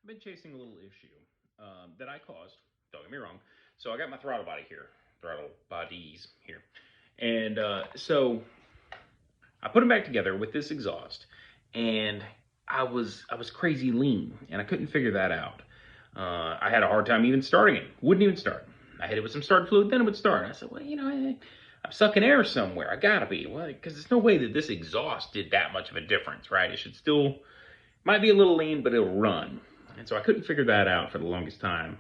I've been chasing a little issue that I caused. Don't get me wrong. So I got my throttle body here, throttle bodies here, and so I put them back together with this exhaust, and I was crazy lean, and I couldn't figure that out. I had a hard time even starting it. Wouldn't even start. I hit it with some start fluid, then it would start. I said, well, I'm sucking air somewhere. I gotta be. Well, because there's no way that this exhaust did that much of a difference, right? It should still, might be a little lean, but it'll run. And so I couldn't figure that out for the longest time.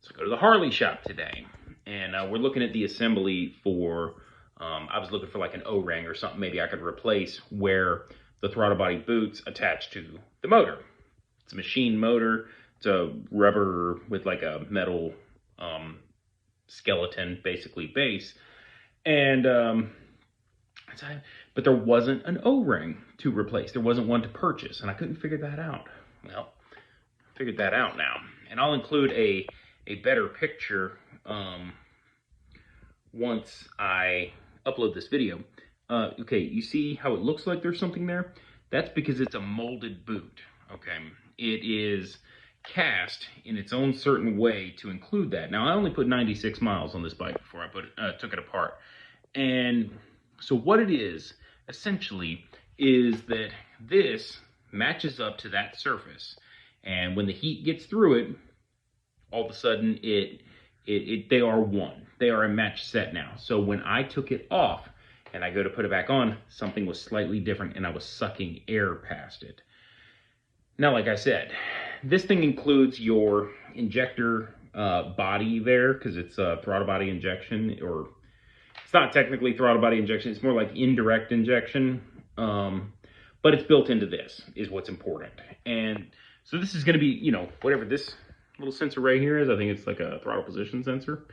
So I go to the Harley shop today, and we're looking at the assembly for, I was looking for like an O-ring or something maybe I could replace where the throttle body boot's attached to the motor. It's a machine motor. It's a rubber with like a metal skeleton, basically, base. And, but there wasn't an O-ring to replace. There wasn't one to purchase, and I couldn't figure that out. Well, I figured that out now. And I'll include a better picture once I upload this video. Okay, you see how it looks like there's something there? That's because it's a molded boot, okay? It is cast in its own certain way to include that. Now, I only put 96 miles on this bike before I took it apart. And so what it is, essentially, is that this matches up to that surface. And when the heat gets through it, all of a sudden, they are one. They are a match set now. So when I took it off and I go to put it back on, something was slightly different and I was sucking air past it. Now, like I said, this thing includes your injector body there because it's a throttle body injection, or it's not technically throttle body injection. It's more like indirect injection, but it's built into this is what's important. And so this is going to be, whatever this little sensor right here is. I think it's like a throttle position sensor.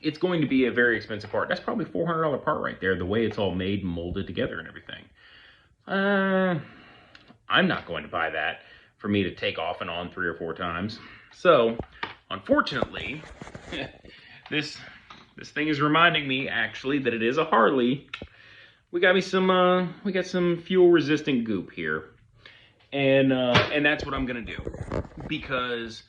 It's going to be a very expensive part. That's probably $400 part right there, the way it's all made and molded together and everything. I'm not going to buy that for me to take off and on 3 or 4 times. So, unfortunately, this thing is reminding me actually that it is a Harley. We got some fuel resistant goop here. And that's what I'm gonna do, because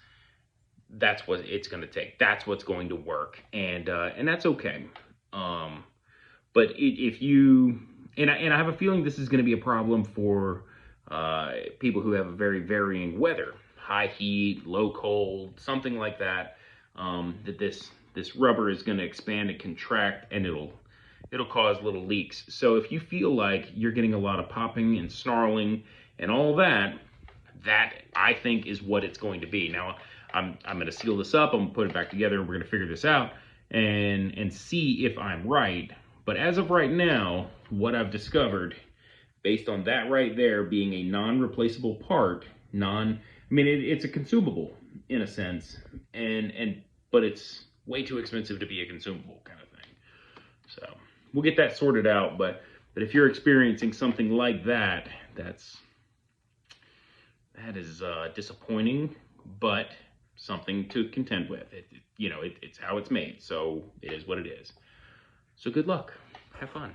that's what it's gonna take. That's what's going to work, and that's okay. But if you and I have a feeling this is going to be a problem for people who have a very varying weather, high heat, low cold, something like that. That this rubber is going to expand and contract, and it'll cause little leaks. So if you feel like you're getting a lot of popping and snarling and all that I think is what it's going to be. Now, I'm going to seal this up. I'm going to put it back together, and we're going to figure this out and see if I'm right. But as of right now, what I've discovered, based on that right there being a non-replaceable part, it's a consumable in a sense, but it's way too expensive to be a consumable kind of thing. So we'll get that sorted out. But if you're experiencing something like that, that is disappointing, but something to contend with. It's how it's made, so it is what it is. So good luck. Have fun.